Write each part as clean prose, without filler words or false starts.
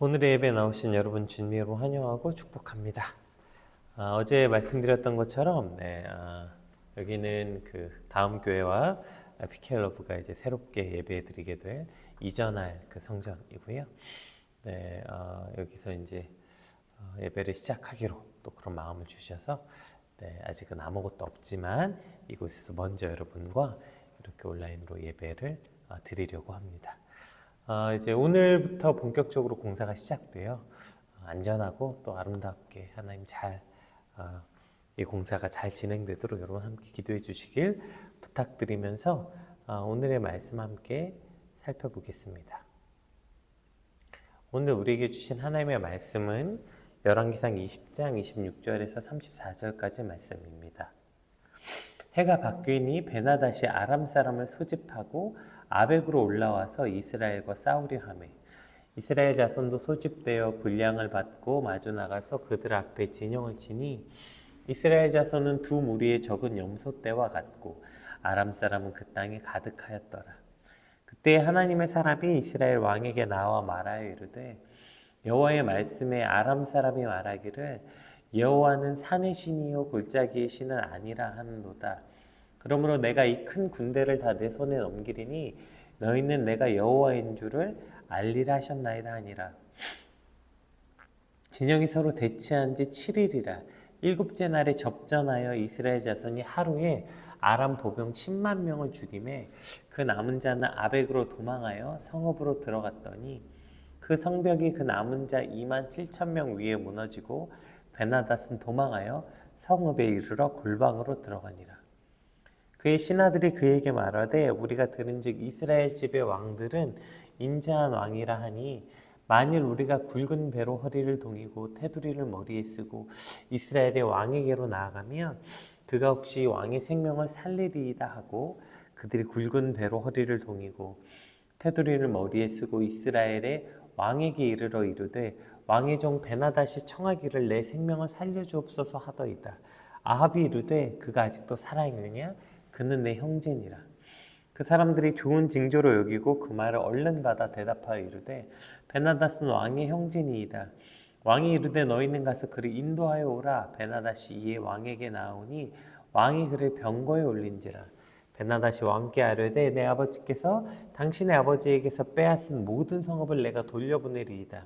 오늘의 예배에 나오신 여러분 주님으로 환영하고 축복합니다. 어제 말씀드렸던 것처럼 여기는 그 다음 교회와 PK러브가 이제 새롭게 예배드리게 될 이전할 그 성전이고요. 여기서 이제 예배를 시작하기로 또 그런 마음을 주셔서 아직은 아무것도 없지만 이곳에서 먼저 여러분과 이렇게 온라인으로 예배를 드리려고 합니다. 이제 오늘부터 본격적으로 공사가 시작돼요. 안전하고 또 아름답게 하나님 이 공사가 잘 진행되도록 여러분 함께 기도해 주시길 부탁드리면서 오늘의 말씀 함께 살펴보겠습니다. 오늘 우리에게 주신 하나님의 말씀은 열왕기상 20장 26절에서 34절까지 말씀입니다. 해가 바뀌니 베나닷이 아람 사람을 소집하고 아벡으로 올라와서 이스라엘과 싸우려 하매 이스라엘 자손도 소집되어 분량을 받고 마주 나가서 그들 앞에 진영을 치니 이스라엘 자손은 두 무리의 적은 염소떼와 같고 아람 사람은 그 땅에 가득하였더라. 그때 하나님의 사람이 이스라엘 왕에게 나와 말하여 이르되 여호와의 말씀에 아람 사람이 말하기를 여호와는 산의 신이요 골짜기의 신은 아니라 하는도다. 그러므로 내가 이 큰 군대를 다 내 손에 넘기리니 너희는 내가 여호와인 줄을 알리라 하셨나이다 하니라. 진영이 서로 대치한 지 7일이라. 일곱째 날에 접전하여 이스라엘 자손이 하루에 아람 보병 10만 명을 죽이매 그 남은 자는 아벡으로 도망하여 성읍으로 들어갔더니 그 성벽이 그 남은 자 2만 7천 명 위에 무너지고 베나닷은 도망하여 성읍에 이르러 골방으로 들어가니라. 그의 신하들이 그에게 말하되 우리가 들은즉 이스라엘 집의 왕들은 인자한 왕이라 하니 만일 우리가 굵은 배로 허리를 동이고 테두리를 머리에 쓰고 이스라엘의 왕에게로 나아가면 그가 혹시 왕의 생명을 살리리이다 하고 그들이 굵은 배로 허리를 동이고 테두리를 머리에 쓰고 이스라엘의 왕에게 이르러 이르되 왕의 종 베나닷이 청하기를 내 생명을 살려주옵소서 하더이다. 아합이 이르되 그가 아직도 살아있느냐? 그는 내 형제니라. 그 사람들이 좋은 징조로 여기고 그 말을 얼른 받아 대답하여 이르되 베나닷은 왕의 형제니이다. 왕이 이르되 너희는 가서 그를 인도하여 오라. 베나닷이 이에 왕에게 나오니 왕이 그를 병거에 올린지라. 베나닷이 왕께 아뢰되 내 아버지께서 당신의 아버지에게서 빼앗은 모든 성읍을 내가 돌려보내리이다.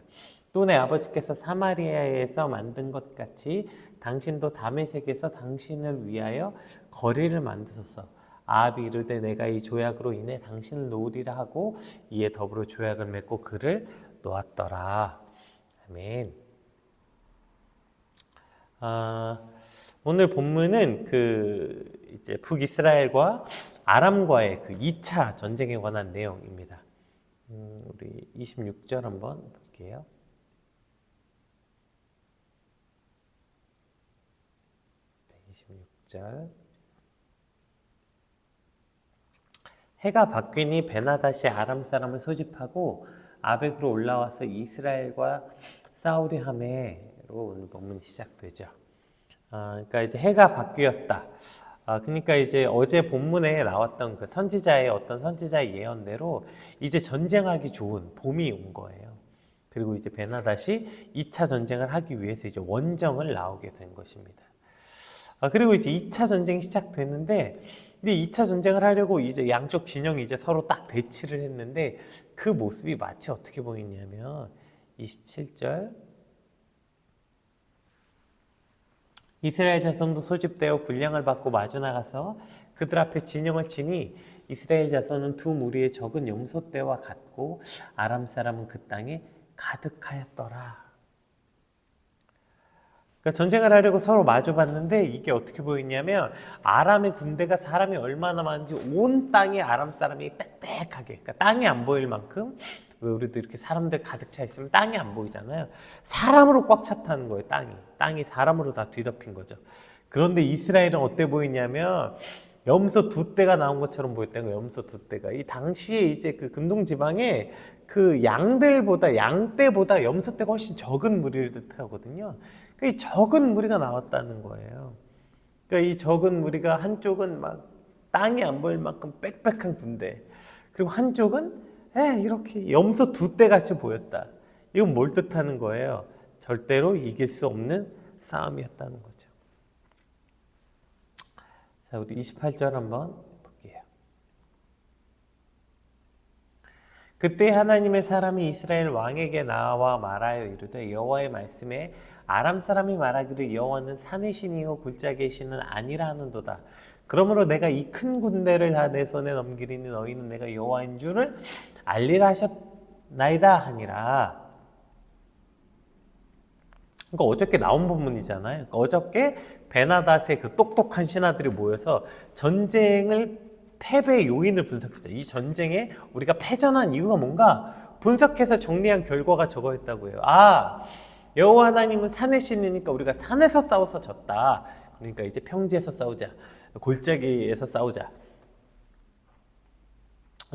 또 내 아버지께서 사마리아에서 만든 것 같이 당신도 다메섹에서 당신을 위하여 거리를 만드소서. 아합이 이르되 내가 이 조약으로 인해 당신을 놓으리라 하고 이에 더불어 조약을 맺고 그를 놓았더라. 아멘. 오늘 본문은 이제 북이스라엘과 아람과의 그 2차 전쟁에 관한 내용입니다. 우리 26절 한번 볼게요. 네, 26절. 해가 바뀌니 베나닷이 아람 사람을 소집하고 아벡으로 올라와서 이스라엘과 싸우려 하매로 오늘 본문이 시작되죠. 그러니까 이제 해가 바뀌었다. 그러니까 이제 어제 본문에 나왔던 그 어떤 선지자의 예언대로 이제 전쟁하기 좋은 봄이 온 거예요. 그리고 이제 베나닷이 2차 전쟁을 하기 위해서 이제 원정을 나오게 된 것입니다. 그리고 이제 2차 전쟁이 시작됐는데, 근데 2차 전쟁을 하려고 이제 양쪽 진영이 이제 서로 딱 대치를 했는데 그 모습이 마치 어떻게 보이냐면 27절 이스라엘 자손도 소집되어 분량을 받고 마주 나가서 그들 앞에 진영을 치니 이스라엘 자손은 두 무리의 적은 염소떼와 같고 아람 사람은 그 땅에 가득하였더라. 그러니까 전쟁을 하려고 서로 마주봤는데 이게 어떻게 보이냐면 아람의 군대가 사람이 얼마나 많은지 온 땅에 아람 사람이 빽빽하게, 그러니까 땅이 안 보일 만큼, 왜 우리도 이렇게 사람들 가득 차 있으면 땅이 안 보이잖아요. 사람으로 꽉 찼다는 거예요. 땅이 사람으로 다 뒤덮인 거죠. 그런데 이스라엘은 어때 보이냐면 염소 두 떼가 나온 것처럼 보였다는 거예요. 염소 두 떼가. 이 당시에 이제 그 근동 지방에 그 양떼보다 염소떼가 훨씬 적은 무리를 뜻하거든요. 이 적은 무리가 나왔다는 거예요. 그러니까 이 적은 무리가 한쪽은 막 땅이 안 보일 만큼 빽빽한 군대, 그리고 한쪽은 이렇게 염소 두 떼 같이 보였다. 이건 뭘 뜻하는 거예요? 절대로 이길 수 없는 싸움이었다는 거죠. 자, 우리 28절 한번 볼게요. 그때 하나님의 사람이 이스라엘 왕에게 나와 말하여 이르되 여호와의 말씀에 아람 사람이 말하기를 여호와는 산의 신이요 골짜기의 신은 아니라 하는도다. 그러므로 내가 이 큰 군대를 다 내 손에 넘기리니 너희는 내가 여호와인 줄을 알리라 하셨나이다 하니라. 그러니까 어저께 나온 본문이잖아요. 그러니까 어저께 베나닷의 그 똑똑한 신하들이 모여서 전쟁을 패배의 요인을 분석했죠. 이 전쟁에 우리가 패전한 이유가 뭔가 분석해서 정리한 결과가 저거였다고 해요. 아, 여호와 하나님은 산의 신이니까 우리가 산에서 싸워서 졌다. 그러니까 이제 평지에서 싸우자. 골짜기에서 싸우자.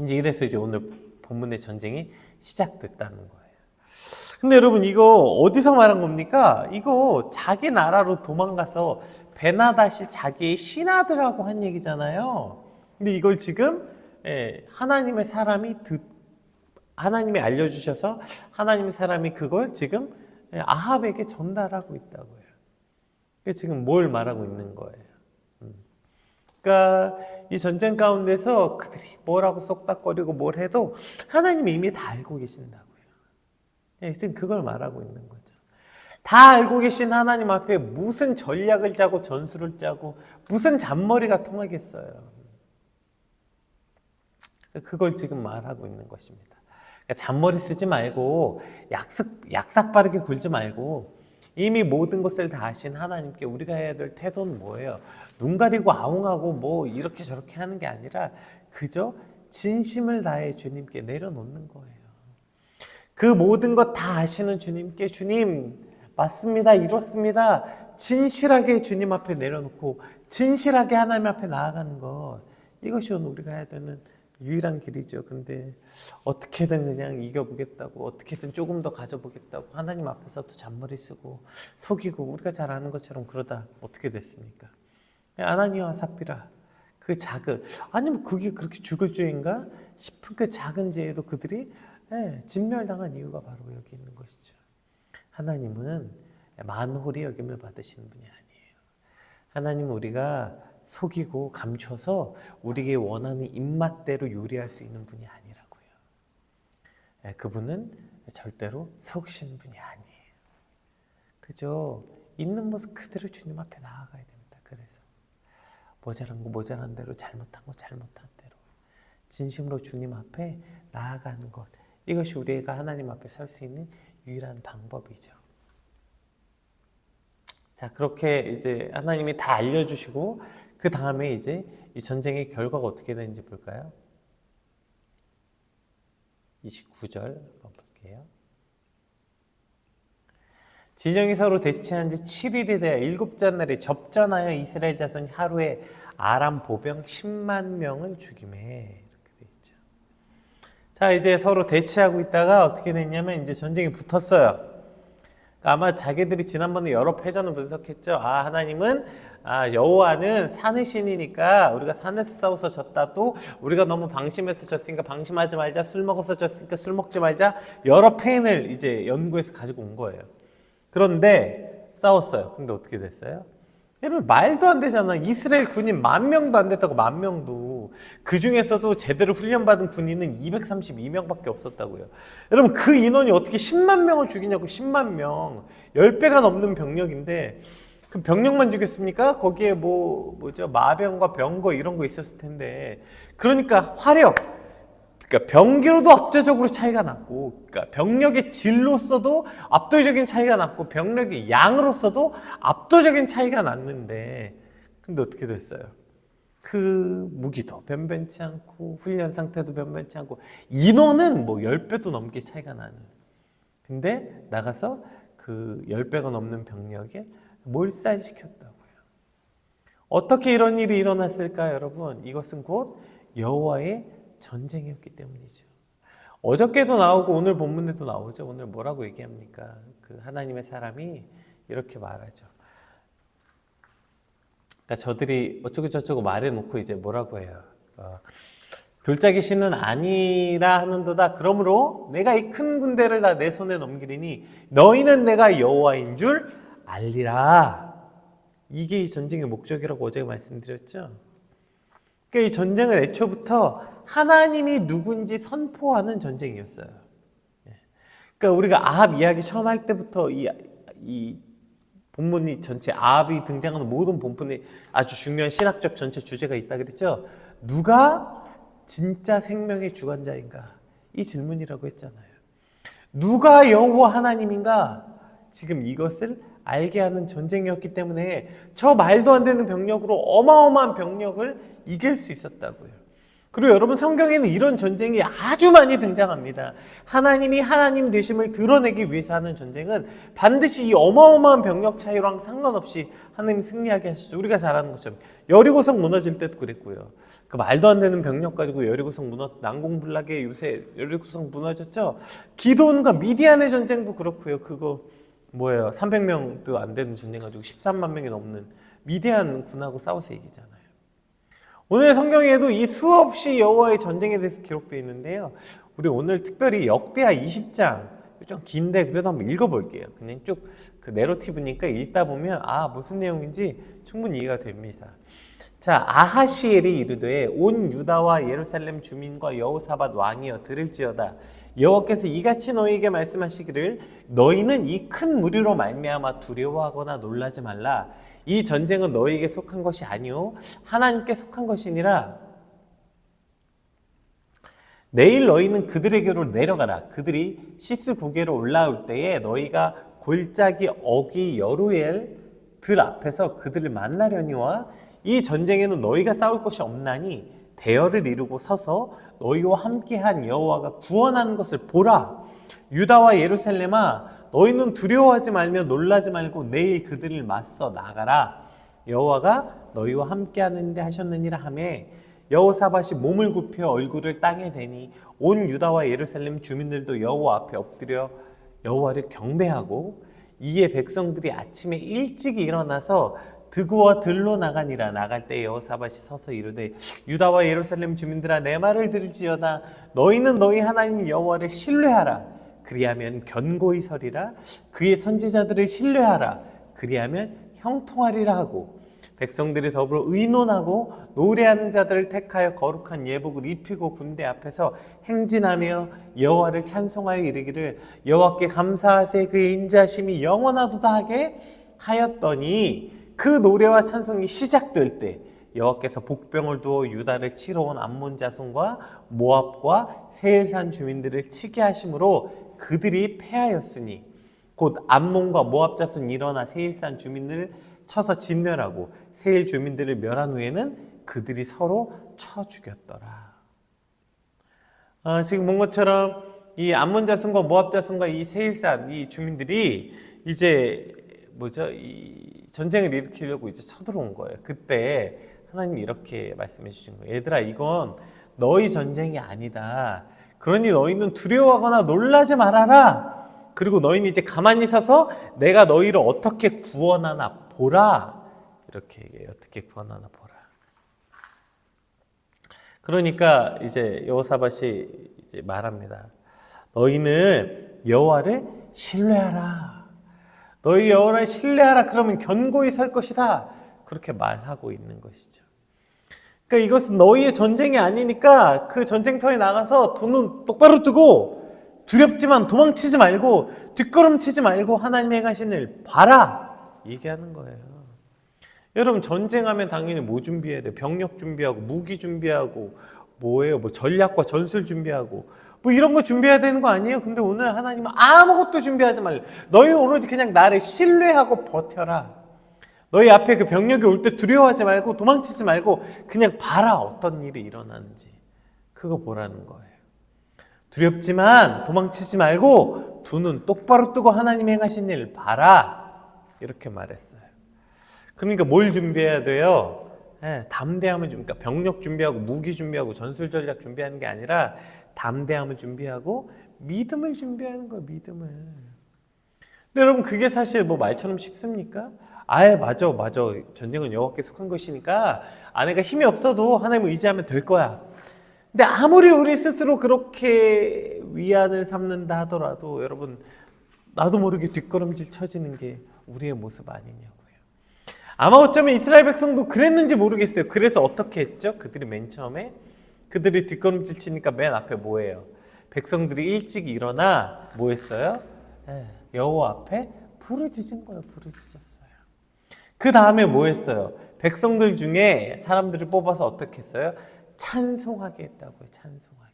이제 이래서 이제 오늘 본문의 전쟁이 시작됐다는 거예요. 근데 여러분 이거 어디서 말한 겁니까? 이거 자기 나라로 도망가서 베나닷이 자기의 신하들하고 한 얘기잖아요. 근데 이걸 지금 하나님의 사람이 하나님이 알려주셔서 하나님의 사람이 그걸 지금 아합에게 전달하고 있다고요. 그게 지금 뭘 말하고 있는 거예요. 그러니까 이 전쟁 가운데서 그들이 뭐라고 쏙닥거리고 뭘 해도 하나님이 이미 다 알고 계신다고요. 지금 그걸 말하고 있는 거죠. 다 알고 계신 하나님 앞에 무슨 전략을 짜고 전술을 짜고 무슨 잔머리가 통하겠어요. 그걸 지금 말하고 있는 것입니다. 그러니까 잔머리 쓰지 말고 약삭 빠르게 굴지 말고 이미 모든 것을 다 아신 하나님께 우리가 해야 될 태도는 뭐예요? 눈 가리고 아웅하고 뭐 이렇게 저렇게 하는 게 아니라 그저 진심을 다해 주님께 내려놓는 거예요. 그 모든 것 다 아시는 주님께 주님 맞습니다. 이렇습니다. 진실하게 주님 앞에 내려놓고 진실하게 하나님 앞에 나아가는 것, 이것이 오늘 우리가 해야 되는 유일한 길이죠. 근데 어떻게든 그냥 이겨보겠다고, 어떻게든 조금 더 가져보겠다고 하나님 앞에서도 잔머리 쓰고 속이고 우리가 잘 아는 것처럼 그러다 어떻게 됐습니까? 아나니아와 삽비라, 그 작은, 아니면 그게 그렇게 죽을 죄인가 싶은 그 작은 죄에도 그들이 진멸당한 이유가 바로 여기 있는 것이죠. 하나님은 만홀히 여김을 받으시는 분이 아니에요. 하나님은 우리가 속이고 감춰서 우리에게 원하는 입맛대로 요리할 수 있는 분이 아니라고요. 그분은 절대로 속이시는 분이 아니에요. 그저 있는 모습 그대로 주님 앞에 나아가야 됩니다. 그래서 모자란 거 모자란 대로, 잘못한 거 잘못한 대로 진심으로 주님 앞에 나아가는 것, 이것이 우리가 하나님 앞에 설 수 있는 유일한 방법이죠. 자, 그렇게 이제 하나님이 다 알려주시고 그 다음에 이제 이 전쟁의 결과가 어떻게 되는지 볼까요? 29절 한번 볼게요. 진영이 서로 대치한 지 7일이라 일곱째 날에 접전하여 이스라엘 자손이 하루에 아람 보병 10만 명을 죽이매, 이렇게 돼 있죠. 자, 이제 서로 대치하고 있다가 어떻게 됐냐면 이제 전쟁이 붙었어요. 아마 자기들이 지난번에 여러 패전을 분석했죠. 아, 하나님은 여호와는 산의 신이니까 우리가 산에서 싸워서 졌다도 우리가 너무 방심해서 졌으니까 방심하지 말자, 술 먹어서 졌으니까 술 먹지 말자, 여러 패인을 이제 연구해서 가지고 온 거예요. 그런데 싸웠어요. 근데 어떻게 됐어요? 여러분 말도 안 되잖아. 이스라엘 군인 10,000명도 안 됐다고. 10,000명도. 그 중에서도 제대로 훈련받은 군인은 232명밖에 없었다고요. 여러분 그 인원이 어떻게 10만 명을 죽이냐고. 10만 명. 10배가 넘는 병력인데 그 병력만 죽였습니까? 거기에 뭐죠? 마병과 병거 이런 거 있었을 텐데. 그러니까 화력, 그러니까 병기로도 압도적으로 차이가 났고, 그러니까 병력의 질로서도 압도적인 차이가 났고, 병력의 양으로서도 압도적인 차이가 났는데, 근데 어떻게 됐어요? 그 무기도 변변치 않고, 훈련 상태도 변변치 않고, 인원은 뭐 10배도 넘게 차이가 나는. 근데 나가서 그 10배가 넘는 병력에 몰살시켰다고요. 어떻게 이런 일이 일어났을까요, 여러분? 이것은 곧 여호와의 전쟁이었기 때문이죠. 어저께도 나오고 오늘 본문에도 나오죠. 오늘 뭐라고 얘기합니까? 그 하나님의 사람이 이렇게 말하죠. 그러니까 저들이 어쩌고 저쩌고 말해놓고 이제 뭐라고 해요? 졸작의 신은 아니라 하는도다. 그러므로 내가 이 큰 군대를 다 내 손에 넘기리니 너희는 내가 여호와인 줄 알리라. 이게 이 전쟁의 목적이라고 어제 말씀드렸죠. 그러니까 이 전쟁은 애초부터 하나님이 누군지 선포하는 전쟁이었어요. 그러니까 우리가 아합 이야기 처음 할 때부터 이 본문이 전체 아합이 등장하는 모든 본문에 아주 중요한 신학적 전체 주제가 있다 그랬죠. 누가 진짜 생명의 주관자인가? 이 질문이라고 했잖아요. 누가 여호와 하나님인가? 지금 이것을 알게 하는 전쟁이었기 때문에 저 말도 안 되는 병력으로 어마어마한 병력을 이길 수 있었다고요. 그리고 여러분 성경에는 이런 전쟁이 아주 많이 등장합니다. 하나님이 하나님 되심을 드러내기 위해서 하는 전쟁은 반드시 이 어마어마한 병력 차이랑 상관없이 하나님이 승리하게 하시죠. 우리가 잘 아는 것처럼 여리고성 무너질 때도 그랬고요. 그 말도 안 되는 병력 가지고 여리고성 난공불락에 요새 여리고성 무너졌죠. 기드온과 미디안의 전쟁도 그렇고요. 그거 뭐예요? 300명도 안 되는 전쟁 가지고 13만 명이 넘는 미디안 군하고 싸워서 이기잖아요. 오늘 성경에도 이 수없이 여호와의 전쟁에 대해서 기록되어 있는데요. 우리 오늘 특별히 역대하 20장 좀 긴데 그래도 한번 읽어볼게요. 그냥 쭉 그 내러티브니까 읽다 보면 무슨 내용인지 충분히 이해가 됩니다. 자, 아하시엘이 이르되 온 유다와 예루살렘 주민과 여호사밧 왕이여 들을지어다. 여호와께서 이같이 너희에게 말씀하시기를 너희는 이 큰 무리로 말미암아 두려워하거나 놀라지 말라. 이 전쟁은 너희에게 속한 것이 아니요 하나님께 속한 것이니라. 내일 너희는 그들에게로 내려가라. 그들이 시스 고개로 올라올 때에 너희가 골짜기 어귀 여루엘 들 앞에서 그들을 만나려니와 이 전쟁에는 너희가 싸울 것이 없나니 대열을 이루고 서서 너희와 함께한 여호와가 구원하는 것을 보라. 유다와 예루살렘아 너희는 두려워하지 말며 놀라지 말고 내일 그들을 맞서 나가라. 여호와가 너희와 함께하느니라 하셨느니라 하매 여호사밧이 몸을 굽혀 얼굴을 땅에 대니 온 유다와 예루살렘 주민들도 여호와 앞에 엎드려 여호와를 경배하고 이에 백성들이 아침에 일찍 일어나서 드고와 들로 나가니라. 나갈 때 여호사밧이 서서 이르되 유다와 예루살렘 주민들아 내 말을 들을지어다. 너희는 너희 하나님 여호와를 신뢰하라. 그리하면 견고히 서리라. 그의 선지자들을 신뢰하라. 그리하면 형통하리라 하고 백성들이 더불어 의논하고 노래하는 자들을 택하여 거룩한 예복을 입히고 군대 앞에서 행진하며 여호와를 찬송하여 이르기를 여호와께 감사하세 그의 인자심이 영원하도다 하게 하였더니 그 노래와 찬송이 시작될 때 여호와께서 복병을 두어 유다를 치러 온 암몬 자손과 모압과 세일산 주민들을 치게 하심으로 그들이 패하였으니 곧 암몬과 모압 자손이 일어나 세일산 주민들을 쳐서 진멸하고 세일 주민들을 멸한 후에는 그들이 서로 쳐 죽였더라. 지금 본 것처럼 이 암몬 자손과 모압 자손과 이 세일산 이 주민들이 이제 이 전쟁을 일으키려고 이제 쳐들어온 거예요. 그때 하나님이 이렇게 말씀해 주신 거예요. 얘들아 이건 너희 전쟁이 아니다. 그러니 너희는 두려워하거나 놀라지 말아라. 그리고 너희는 이제 가만히 서서 내가 너희를 어떻게 구원하나 보라. 이렇게 얘기해요. 어떻게 구원하나 보라. 그러니까 이제 여호사밧이 이제 말합니다. 너희는 여호와를 신뢰하라. 너희 여호와를 신뢰하라. 그러면 견고히 설 것이다. 그렇게 말하고 있는 것이죠. 그러니까 이것은 너희의 전쟁이 아니니까 그 전쟁터에 나가서 두 눈 똑바로 뜨고 두렵지만 도망치지 말고 뒷걸음치지 말고 하나님 행하신 일 봐라. 얘기하는 거예요. 여러분 전쟁하면 당연히 뭐 준비해야 돼? 병력 준비하고 무기 준비하고 뭐예요? 전략과 전술 준비하고 이런 거 준비해야 되는 거 아니에요? 근데 오늘 하나님은 아무것도 준비하지 말래. 너희 오로지 그냥 나를 신뢰하고 버텨라. 너희 앞에 그 병력이 올 때 두려워하지 말고 도망치지 말고 그냥 봐라. 어떤 일이 일어나는지 그거 보라는 거예요. 두렵지만 도망치지 말고 두 눈 똑바로 뜨고 하나님 행하신 일 봐라. 이렇게 말했어요. 그러니까 뭘 준비해야 돼요? 담대함을 그러니까 병력 준비하고 무기 준비하고 전술 전략 준비하는 게 아니라 담대함을 준비하고 믿음을 준비하는 거예요. 믿음을. 근데 여러분 그게 사실 말처럼 쉽습니까? 맞아. 전쟁은 여호와께 속한 것이니까 내가 힘이 없어도 하나님을 의지하면 될 거야. 근데 아무리 우리 스스로 그렇게 위안을 삼는다 하더라도 여러분, 나도 모르게 뒷걸음질 쳐지는 게 우리의 모습 아니냐고요. 아마 어쩌면 이스라엘 백성도 그랬는지 모르겠어요. 그래서 어떻게 했죠? 그들이 맨 처음에 그들이 뒷걸음질 치니까 맨 앞에 뭐예요? 백성들이 일찍 일어나 뭐 했어요? 여호와 앞에 부르짖은 거예요. 부르짖었어요. 그 다음에 뭐 했어요? 백성들 중에 사람들을 뽑아서 어떻게 했어요? 찬송하게 했다고요. 찬송하게.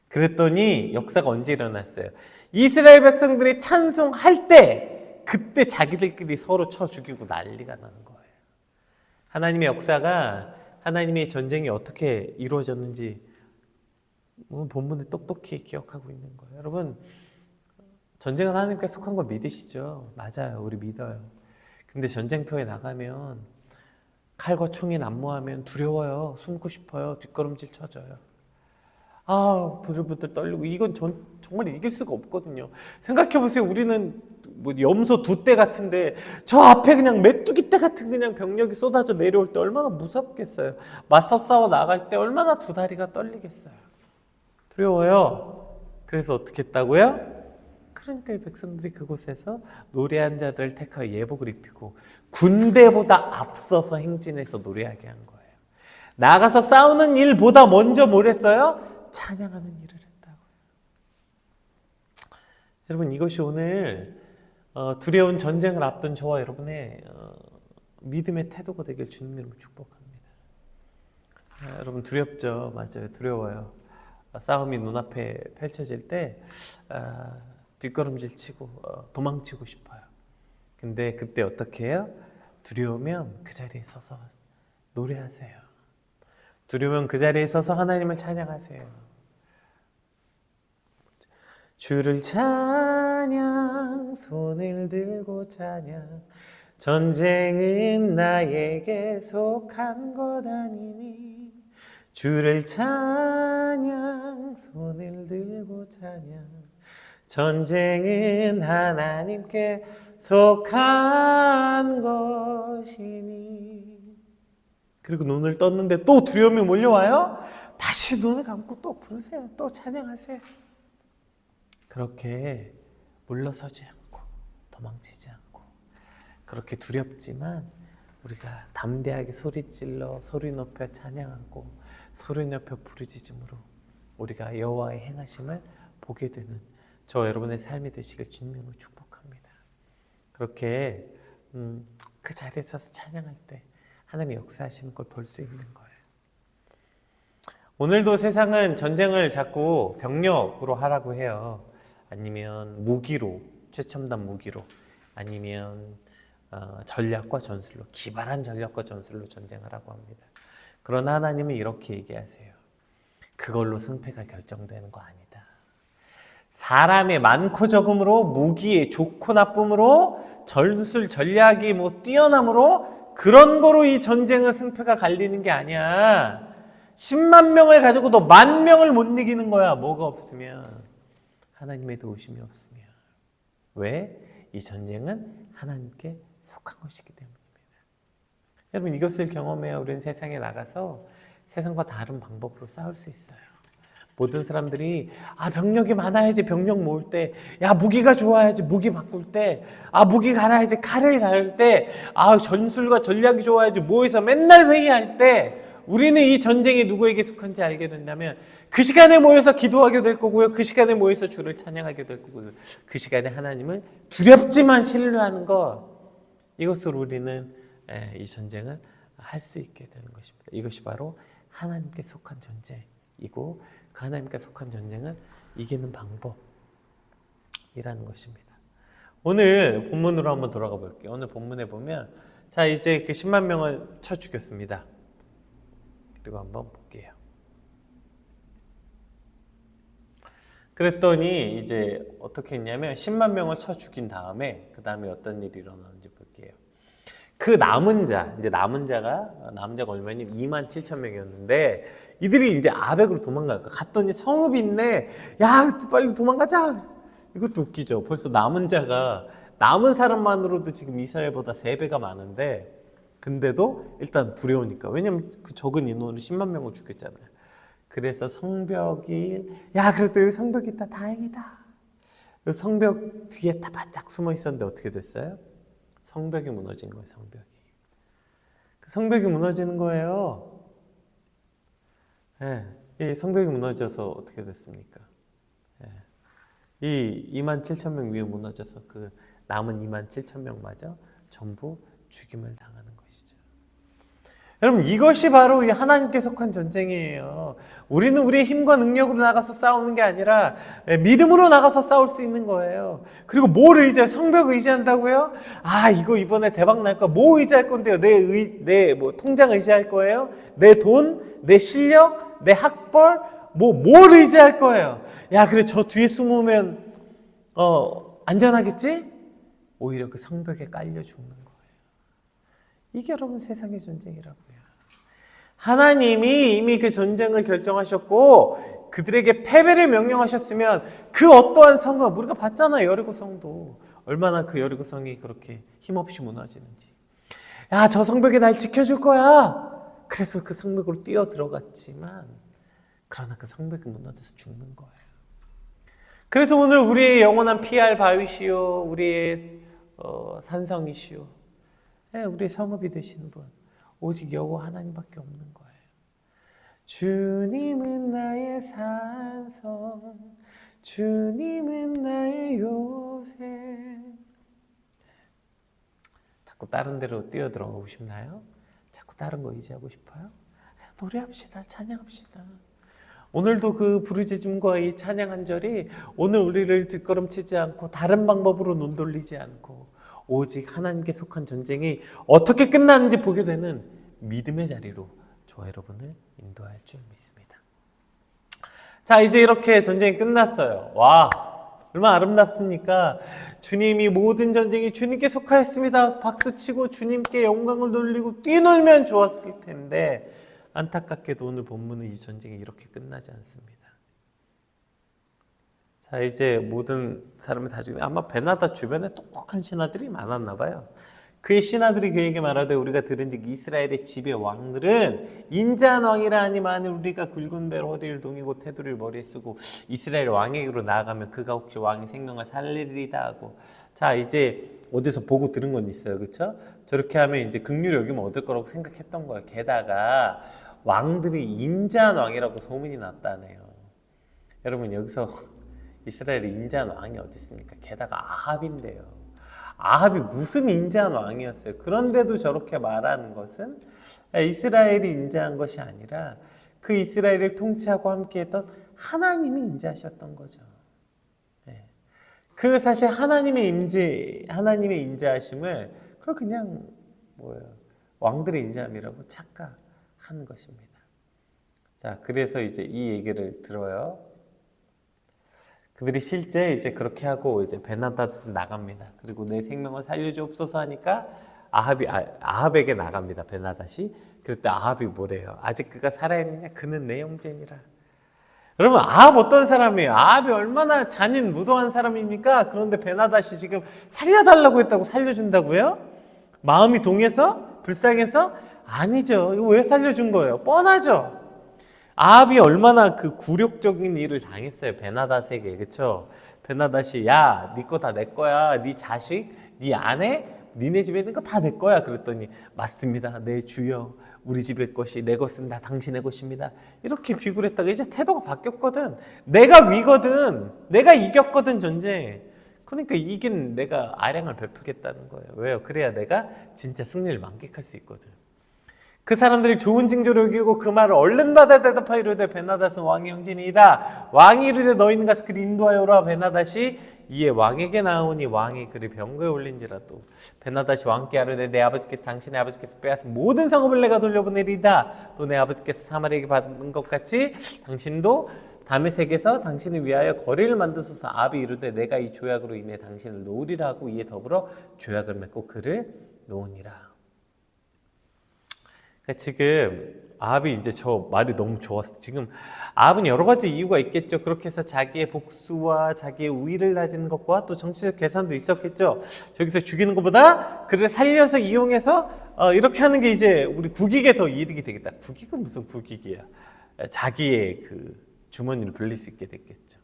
그랬더니 역사가 언제 일어났어요? 이스라엘 백성들이 찬송할 때 그때 자기들끼리 서로 쳐 죽이고 난리가 나는 거예요. 하나님의 역사가, 하나님의 전쟁이 어떻게 이루어졌는지 오늘 본문에 똑똑히 기억하고 있는 거예요. 여러분, 전쟁은 하나님께 속한 걸 믿으시죠? 맞아요. 우리 믿어요. 근데 전쟁터에 나가면 칼과 총이 난무하면 두려워요. 숨고 싶어요. 뒷걸음질 쳐져요. 부들부들 떨리고. 이건 정말 이길 수가 없거든요. 생각해보세요. 우리는 뭐 염소 두 대 같은데 저 앞에 그냥 메뚜기 떼 같은 그냥 병력이 쏟아져 내려올 때 얼마나 무섭겠어요. 맞서 싸워 나갈 때 얼마나 두 다리가 떨리겠어요. 두려워요. 그래서 어떻게 했다고요? 그러니까 이 백성들이 그곳에서 노래한 자들을 택하여 예복을 입히고 군대보다 앞서서 행진해서 노래하게 한 거예요. 나가서 싸우는 일보다 먼저 뭘 했어요? 찬양하는 일을 했다고요. 여러분, 이것이 오늘 두려운 전쟁을 앞둔 저와 여러분의 믿음의 태도가 되길 주님 이름으로 축복합니다. 여러분, 두렵죠? 맞아요. 두려워요. 싸움이 눈앞에 펼쳐질 때 뒷걸음질 치고 도망치고 싶어요. 근데 그때 어떻게 해요? 두려우면 그 자리에 서서 노래하세요. 두려우면 그 자리에 서서 하나님을 찬양하세요. 주를 찬양, 손을 들고 찬양. 전쟁은 나에게 속한 것 아니니. 주를 찬양, 손을 들고 찬양. 전쟁은 하나님께 속한 것이니. 그리고 눈을 떴는데 또 두려움이 몰려와요? 다시 눈을 감고 또 부르세요. 또 찬양하세요. 그렇게 물러서지 않고 도망치지 않고 그렇게 두렵지만 우리가 담대하게 소리질러 소리 높여 찬양하고 소리 높여 부르짖음으로 우리가 여호와의 행하심을 보게 되는 저와 여러분의 삶이 되시길 주님으로 축복합니다. 그렇게 그 자리에 서서 찬양할 때 하나님이 역사하시는 걸 볼 수 있는 거예요. 오늘도 세상은 전쟁을 자꾸 병력으로 하라고 해요. 아니면 무기로, 최첨단 무기로, 아니면 전략과 전술로, 기발한 전략과 전술로 전쟁하라고 합니다. 그러나 하나님은 이렇게 얘기하세요. 그걸로 승패가 결정되는 거 아니다. 사람의 많고 적음으로, 무기의 좋고 나쁨으로, 전술 전략이 뭐 뛰어남으로 그런 거로 이 전쟁은 승패가 갈리는 게 아니야. 10만 명을 가지고도 10,000명을 못 이기는 거야. 뭐가 없으면. 하나님의 도우심이 없으면. 왜? 이 전쟁은 하나님께 속한 것이기 때문입니다. 여러분, 이것을 경험해야 우리는 세상에 나가서 세상과 다른 방법으로 싸울 수 있어요. 모든 사람들이 병력이 많아야지 병력 모을 때, 무기가 좋아야지 무기 바꿀 때, 무기 갈아야지 칼을 갈을 때, 전술과 전략이 좋아야지 모여서 맨날 회의할 때 우리는 이 전쟁이 누구에게 속한지 알게 된다면 그 시간에 모여서 기도하게 될 거고요. 그 시간에 모여서 주를 찬양하게 될 거고요. 그 시간에 하나님을 두렵지만 신뢰하는 것, 이것으로 우리는 이 전쟁을 할 수 있게 되는 것입니다. 이것이 바로 하나님께 속한 전쟁이고 그 하나님께 속한 전쟁을 이기는 방법이라는 것입니다. 오늘 본문으로 한번 돌아가 볼게요. 오늘 본문에 보면 자, 이제 그 10만 명을 쳐 죽였습니다. 그리고 한번 볼게요. 그랬더니 이제 어떻게 했냐면 10만 명을 쳐 죽인 다음에 그 다음에 어떤 일이 일어나는지 볼게요. 그 남은 자가 얼마니? 27,000명이었는데 이들이 이제 아벡으로 도망가요. 갔더니 성읍이 있네. 야, 빨리 도망가자. 이것도 웃기죠. 벌써 남은 사람만으로도 지금 이스라엘보다 3배가 많은데 근데도 일단 두려우니까. 왜냐면 그 적은 인원으로 10만 명을 죽였잖아요. 그래서 성벽이 야 그래도 여기 성벽이 있다 다행이다. 그 성벽 뒤에 다 바짝 숨어 있었는데 어떻게 됐어요? 성벽이 무너진 거예요. 성벽이. 그 성벽이 무너지는 거예요. 예, 이 성벽이 무너져서 어떻게 됐습니까? 예, 이 27,000명 위에 무너져서 그 남은 27,000명마저 전부 죽임을 당하는 것이죠. 여러분 이것이 바로 이 하나님께 속한 전쟁이에요. 우리는 우리의 힘과 능력으로 나가서 싸우는 게 아니라 믿음으로 나가서 싸울 수 있는 거예요. 그리고 뭘 의지해? 성벽 의지한다고요? 아 이거 이번에 대박 날 거야. 뭐 의지할 건데요? 내 뭐 통장 의지할 거예요? 내 돈? 내 실력? 내 학벌? 뭘 의지할 거예요? 야 그래 저 뒤에 숨으면 안전하겠지? 오히려 그 성벽에 깔려 죽는 거예요. 이게 여러분 세상의 전쟁이라고요. 하나님이 이미 그 전쟁을 결정하셨고 그들에게 패배를 명령하셨으면 그 어떠한 성과 우리가 봤잖아요. 여리고 성도 얼마나 그 여리고 성이 그렇게 힘없이 무너지는지. 야, 저 성벽이 날 지켜줄 거야. 그래서 그 성벽으로 뛰어 들어갔지만 그러나 그 성벽이 무너져서 죽는 거예요. 그래서 오늘 우리의 영원한 피할 바위시오, 우리의 산성이시오, 우리의 성읍이 되시는 분 오직 여호와 하나님밖에 없는 거예요. 주님은 나의 산성, 주님은 나의 요새. 자꾸 다른 데로 뛰어 들어가고 싶나요? 자꾸 다른 거 의지하고 싶어요? 노래합시다. 찬양합시다. 오늘도 그 부르짖음과 이 찬양 한 절이 오늘 우리를 뒷걸음치지 않고 다른 방법으로 눈 돌리지 않고 오직 하나님께 속한 전쟁이 어떻게 끝나는지 보게 되는 믿음의 자리로 저와 여러분을 인도할 줄 믿습니다. 자, 이제 이렇게 전쟁이 끝났어요. 와, 얼마나 아름답습니까? 주님이 모든 전쟁이 주님께 속하였습니다. 박수치고 주님께 영광을 돌리고 뛰놀면 좋았을 텐데 안타깝게도 오늘 본문은 이 전쟁이 이렇게 끝나지 않습니다. 자, 이제 모든 사람이 다 죽이고 아마 베나다 주변에 똑똑한 신하들이 많았나 봐요. 그의 신하들이 그에게 말하되 우리가 들은즉 이스라엘의 지배 왕들은 인자한 왕이라 하니 만일 우리가 굵은 배로 허리를 동이고 테두리를 머리에 쓰고 이스라엘 왕에게로 나아가면 그가 혹시 왕의 생명을 살리리다 하고. 자, 이제 어디서 보고 들은 건 있어요. 그렇죠? 저렇게 하면 이제 긍휼을 여기면 얻을 거라고 생각했던 거예요. 게다가 왕들이 인자한 왕이라고 소문이 났다네요. 여러분 여기서 이스라엘의 인자한 왕이 어디 있습니까? 게다가 아합인데요. 아합이 무슨 인자한 왕이었어요. 그런데도 저렇게 말하는 것은 이스라엘이 인자한 것이 아니라 그 이스라엘을 통치하고 함께했던 하나님이 인자하셨던 거죠. 네. 그 사실 하나님의 인자하심을 그걸 그냥 왕들의 인자함이라고 착각하는 것입니다. 자, 그래서 이제 이 얘기를 들어요. 그들이 실제 이제 그렇게 하고 이제 베나다스 나갑니다. 그리고 내 생명을 살려주옵소서 하니까 아합에게 나갑니다. 베나다시. 그럴 때 아합이 뭐래요? 아직 그가 살아있느냐? 그는 내 형제니라. 여러분 아합 어떤 사람이에요? 아합이 얼마나 잔인 무도한 사람입니까? 그런데 베나다시 지금 살려달라고 했다고 살려준다고요? 마음이 동해서? 불쌍해서? 아니죠. 이거 왜 살려준 거예요? 뻔하죠. 아합이 얼마나 그 굴욕적인 일을 당했어요. 베나닷에게. 그쵸? 베나닷이 야, 네 거 다 내 거야. 네 자식, 네 아내, 니네 집에 있는 거 다 내 거야. 그랬더니 맞습니다. 네 주여. 우리 집의 것이 내 것은 다 당신의 것입니다. 이렇게 비굴 했다가 이제 태도가 바뀌었거든. 내가 위거든. 내가 이겼거든 전쟁. 그러니까 이긴 내가 아량을 베푸겠다는 거예요. 왜요? 그래야 내가 진짜 승리를 만끽할 수 있거든. 그 사람들이 좋은 징조를 여기고 그 말을 얼른 받아 대답하여 이르되 베나닷은 왕의 형제니이다. 왕이 이르되 너희는 가서 그를 인도하여 오라. 베나닷이 이에 왕에게 나오니 왕이 그를 병거에 올린지라. 또 베나닷이 왕께 아뢰되 내 아버지께서 당신의 아버지께서 빼앗은 모든 성읍을 내가 돌려보내리이다. 또 내 아버지께서 사마리아에게 받은 것 같이 당신도 다메섹에서 당신을 위하여 거리를 만드소서. 아합이 이르되 내가 이 조약으로 인해 당신을 놓으리라 하고 이에 더불어 조약을 맺고 그를 놓으니라. 그러니까 지금 아합이 이제 저 말이 너무 좋았어. 지금 아합은 여러 가지 이유가 있겠죠. 그렇게 해서 자기의 복수와 자기의 우위를 다지는 것과 또 정치적 계산도 있었겠죠. 저기서 죽이는 것보다 그를 살려서 이용해서 이렇게 하는 게 이제 우리 국익에 더 이득이 되겠다. 국익은 무슨 국익이야. 자기의 그 주머니를 불릴 수 있게 됐겠죠.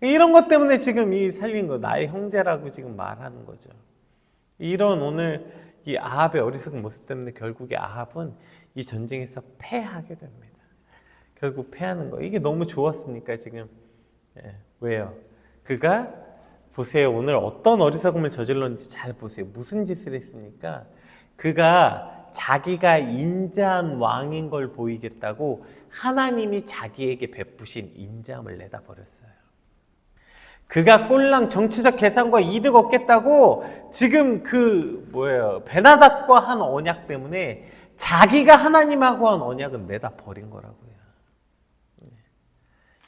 이런 것 때문에 지금 이 살린 거 나의 형제라고 지금 말하는 거죠. 이런 오늘 이 아합의 어리석은 모습 때문에 결국에 아합은 이 전쟁에서 패하게 됩니다. 결국 패하는 거. 이게 너무 좋았으니까 지금. 왜요? 그가 보세요. 오늘 어떤 어리석음을 저질렀는지 잘 보세요. 무슨 짓을 했습니까? 그가 자기가 인자한 왕인 걸 보이겠다고 하나님이 자기에게 베푸신 인자함을 내다버렸어요. 그가 꼴랑 정치적 계산과 이득 얻겠다고 지금 베나닷과 한 언약 때문에 자기가 하나님하고 한 언약은 내다버린 거라고요.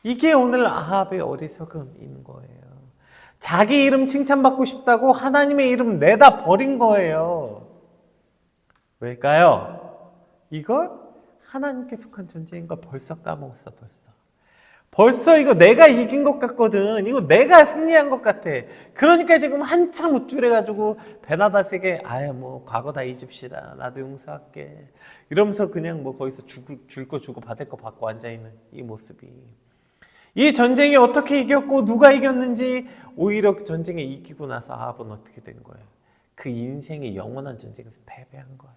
이게 오늘 아합의 어리석음인 거예요. 자기 이름 칭찬받고 싶다고 하나님의 이름 내다버린 거예요. 왜일까요? 이걸 하나님께 속한 전쟁인 걸 벌써 까먹었어. 벌써 이거 내가 이긴 것 같거든. 이거 내가 승리한 것 같아. 그러니까 지금 한참 우쭐해가지고 베나닷에게 과거 다 잊읍시다. 나도 용서할게. 이러면서 그냥 거기서 줄 거 주고 받을 거 받고 앉아있는 이 모습이. 이 전쟁이 어떻게 이겼고 누가 이겼는지 오히려 그 전쟁에 이기고 나서 아합은 어떻게 된 거예요? 그 인생의 영원한 전쟁에서 패배한 거예요.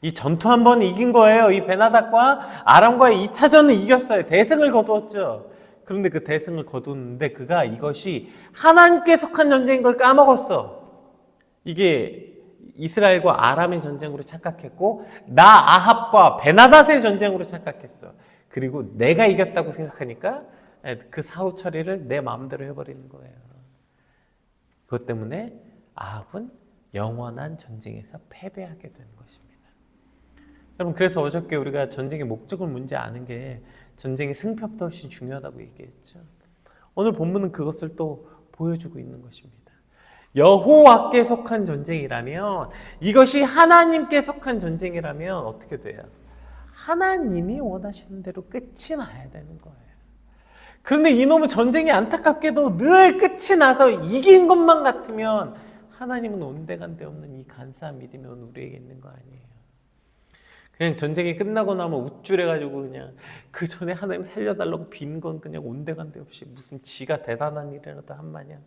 이 전투 한 번 이긴 거예요. 이 베나닷과 아람과의 2차전은 이겼어요. 대승을 거두었죠. 그런데 그 대승을 거두는데 그가 이것이 하나님께 속한 전쟁인 걸 까먹었어. 이게 이스라엘과 아람의 전쟁으로 착각했고 나 아합과 베나닷의 전쟁으로 착각했어. 그리고 내가 이겼다고 생각하니까 그 사후 처리를 내 마음대로 해버리는 거예요. 그것 때문에 아합은 영원한 전쟁에서 패배하게 되는 것입니다. 여러분, 그래서 어저께 우리가 전쟁의 목적을 문제 아는 게 전쟁의 승패보다 훨씬 중요하다고 얘기했죠. 오늘 본문은 그것을 또 보여주고 있는 것입니다. 여호와께 속한 전쟁이라면, 이것이 하나님께 속한 전쟁이라면 어떻게 돼요? 하나님이 원하시는 대로 끝이 나야 되는 거예요. 그런데 이놈의 전쟁이 안타깝게도 늘 끝이 나서 이긴 것만 같으면 하나님은 온데간데 없는 이 간사한 믿음이 오늘 우리에게 있는 거 아니에요. 그냥 전쟁이 끝나고 나면 우쭐해가지고 그냥 그 전에 하나님 살려달라고 빈 건 그냥 온데간데 없이 무슨 지가 대단한 일이라도 한 마냥.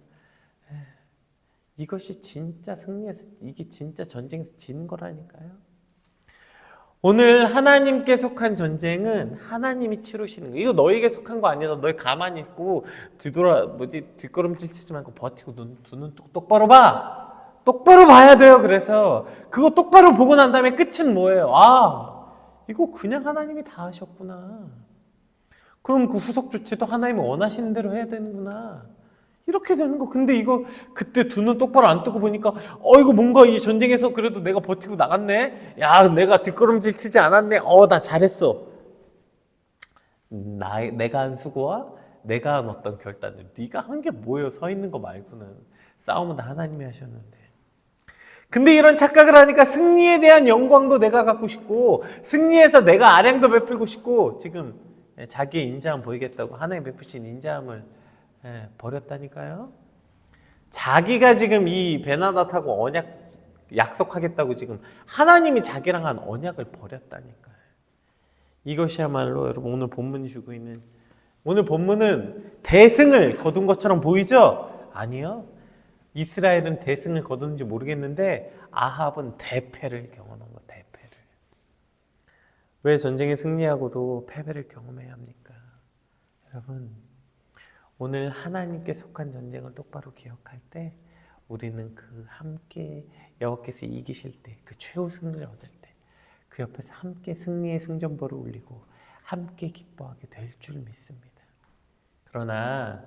이것이 진짜 승리에서, 이게 진짜 전쟁에서 지는 거라니까요. 오늘 하나님께 속한 전쟁은 하나님이 치르시는 거예요. 이거 너에게 속한 거 아니다. 너희 가만히 있고 뒷걸음질 치지 말고 버티고 두 눈 똑바로 봐. 똑바로 봐야 돼요. 그래서 그거 똑바로 보고 난 다음에 끝은 뭐예요? 이거 그냥 하나님이 다 하셨구나. 그럼 그 후속 조치도 하나님이 원하시는 대로 해야 되는구나. 이렇게 되는 거. 근데 이거 그때 두 눈 똑바로 안 뜨고 보니까 이거 뭔가 이 전쟁에서 그래도 내가 버티고 나갔네. 야, 내가 뒷걸음질 치지 않았네. 나 잘했어. 내가 한 수고와 내가 한 어떤 결단들, 네가 한 게 뭐예요? 서 있는 거 말고는. 싸움은 다 하나님이 하셨는데. 근데 이런 착각을 하니까 승리에 대한 영광도 내가 갖고 싶고, 승리해서 내가 아량도 베풀고 싶고, 지금 자기의 인자함 보이겠다고 하나님 베푸신 인자함을 버렸다니까요. 자기가 지금 이 베나닷하고 약속하겠다고 지금 하나님이 자기랑 한 언약을 버렸다니까요. 이것이야말로 여러분 오늘 본문이 주고 있는, 오늘 본문은 대승을 거둔 것처럼 보이죠? 아니요. 이스라엘은 대승을 거두는지 모르겠는데 아합은 대패를 경험한 거. 대패를. 왜 전쟁에 승리하고도 패배를 경험해야 합니까? 여러분, 오늘 하나님께 속한 전쟁을 똑바로 기억할 때 우리는 그 함께 여호와께서 이기실 때, 그 최후 승리를 얻을 때 그 옆에서 함께 승리의 승전보를 울리고 함께 기뻐하게 될 줄 믿습니다. 그러나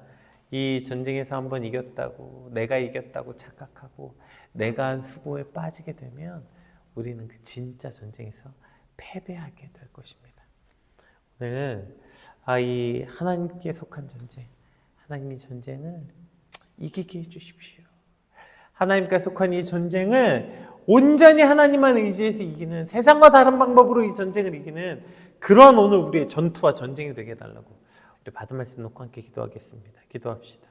이 전쟁에서 한번 이겼다고, 내가 이겼다고 착각하고 내가 한 수고에 빠지게 되면 우리는 그 진짜 전쟁에서 패배하게 될 것입니다. 오늘 이 하나님께 속한 전쟁, 하나님이 전쟁을 이기게 해주십시오. 하나님께 속한 이 전쟁을 온전히 하나님만 의지해서 이기는, 세상과 다른 방법으로 이 전쟁을 이기는 그런 오늘 우리의 전투와 전쟁이 되게 해달라고 우리 받은 말씀 놓고 함께 기도하겠습니다. 기도합시다.